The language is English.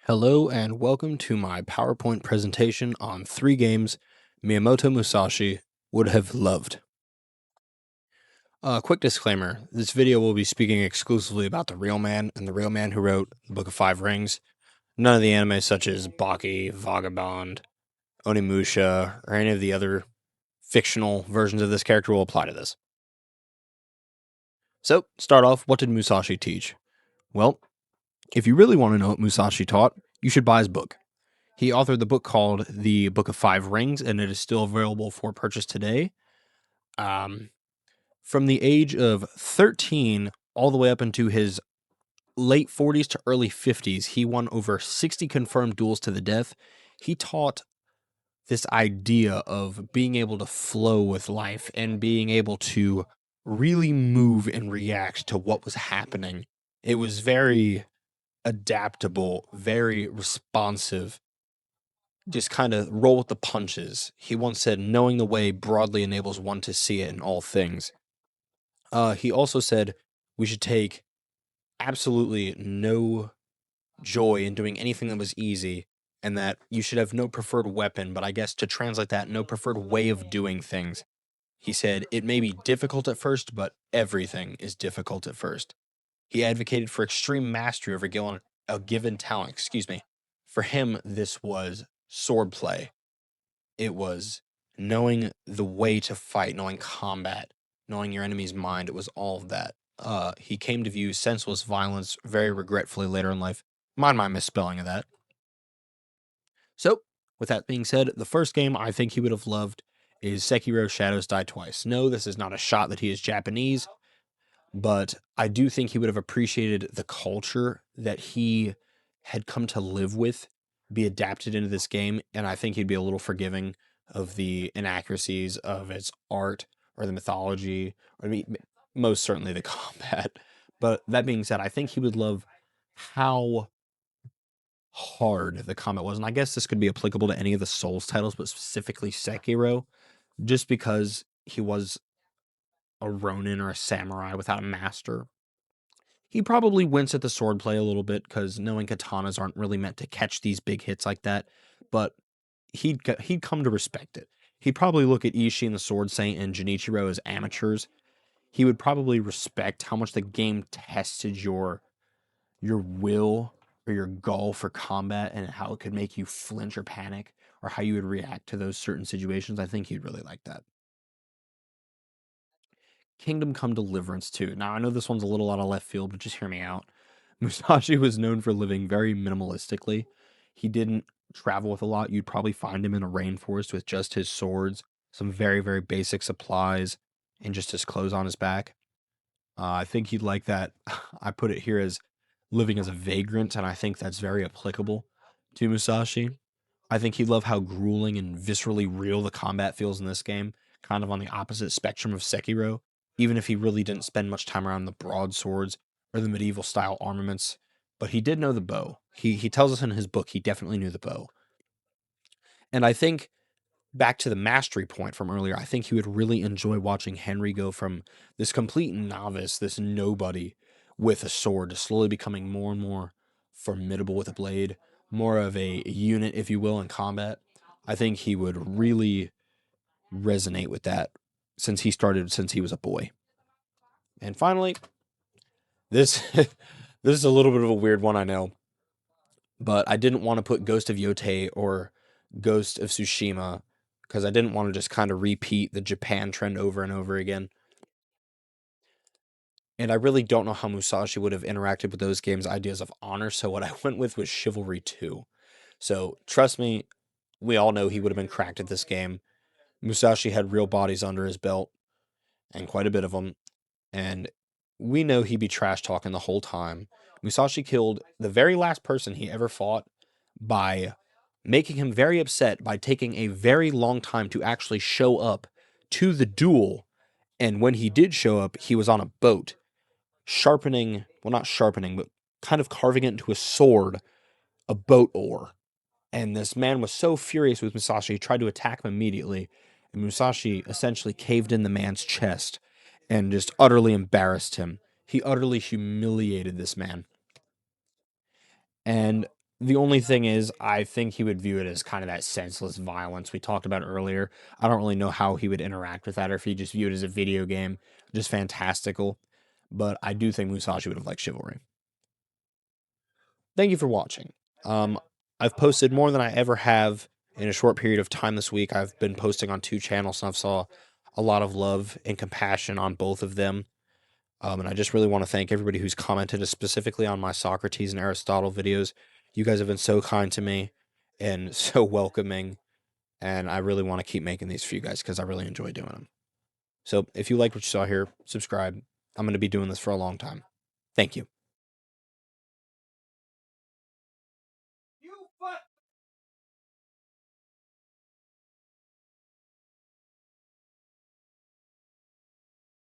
Hello and welcome to my PowerPoint presentation on 3 games Miyamoto Musashi would have loved. Quick disclaimer, this video will be speaking exclusively about the real man and the real man who wrote the Book of Five Rings. None of the anime such as Baki, Vagabond, Onimusha, or any of the other fictional versions of this character will apply to this. So, start off, what did Musashi teach? Well, if you really want to know what Musashi taught, you should buy his book. He authored the book called The Book of Five Rings, and it is still available for purchase today. From the age of 13 all the way up into his late 40s to early 50s, he won over 60 confirmed duels to the death. He taught this idea of being able to flow with life and being able to really move and react to what was happening. It was very adaptable, very responsive, just kind of roll with the punches. He once said, knowing the way broadly enables one to see it in all things. He also said we should take absolutely no joy in doing anything that was easy, and that you should have no preferred weapon, but I guess to translate that, no preferred way of doing things. He said, it may be difficult at first, but everything is difficult at first. He advocated for extreme mastery over a given talent, For him, this was swordplay. It was knowing the way to fight, knowing combat, knowing your enemy's mind. It was all of that. He came to view senseless violence very regretfully later in life. Mind my misspelling of that. So, with that being said, the first game I think he would have loved is Sekiro Shadows Die Twice. No, this is not a shot that he is Japanese, but I do think he would have appreciated the culture that he had come to live with be adapted into this game, and I think he'd be a little forgiving of the inaccuracies of its art or the mythology, or most certainly the combat. But that being said, I think he would love how hard the combat was, and I guess this could be applicable to any of the Souls titles, but specifically Sekiro, just because he was a Ronin or a samurai without a master. He probably wince at the swordplay a little bit because knowing katanas aren't really meant to catch these big hits like that, but he'd come to respect it. He'd probably look at Ishii and the Sword Saint and Junichiro as amateurs. He would probably respect how much the game tested your will or your gall for combat and how it could make you flinch or panic or how you would react to those certain situations. I think he'd really like that. Kingdom Come Deliverance 2. Now, I know this one's a little out of left field, but just hear me out. Musashi was known for living very minimalistically. He didn't travel with a lot. You'd probably find him in a rainforest with just his swords, some very, very basic supplies, and just his clothes on his back. I think he'd like that. I put it here as living as a vagrant, and I think that's very applicable to Musashi. I think he'd love how grueling and viscerally real the combat feels in this game, kind of on the opposite spectrum of Sekiro, even if he really didn't spend much time around the broadswords or the medieval style armaments. But he did know the bow. He tells us in his book he definitely knew the bow. And I think back to the mastery point from earlier, I think he would really enjoy watching Henry go from this complete novice, this nobody with a sword, to slowly becoming more and more formidable with a blade, more of a unit, if you will, in combat. I think he would really resonate with that since he was a boy. And finally, this this is a little bit of a weird one, I know, but I didn't want to put Ghost of Yotei or Ghost of Tsushima because I didn't want to just kind of repeat the Japan trend over and over again. And I really don't know how Musashi would have interacted with those games' ideas of honor, so what I went with was Chivalry 2. So trust me, we all know he would have been cracked at this game. Musashi had real bodies under his belt, and quite a bit of them, and we know he'd be trash talking the whole time. Musashi killed the very last person he ever fought by making him very upset by taking a very long time to actually show up to the duel. And when he did show up, he was on a boat, not sharpening, but kind of carving it into a sword, a boat oar. And this man was so furious with Musashi, he tried to attack him immediately. And Musashi essentially caved in the man's chest and just utterly embarrassed him. He utterly humiliated this man. And The only thing is, I think he would view it as kind of that senseless violence we talked about earlier. I don't really know how he would interact with that, or if he just viewed it as a video game, just fantastical. But I do think Musashi would have liked chivalry. Thank you for watching. Um, I've posted more than I ever have in a short period of time this week. I've been posting on 2 channels, and I've saw a lot of love and compassion on both of them. And I just really want to thank everybody who's commented, specifically on my Socrates and Aristotle videos. You guys have been so kind to me and so welcoming, and I really want to keep making these for you guys because I really enjoy doing them. So if you like what you saw here, subscribe. I'm going to be doing this for a long time. Thank you.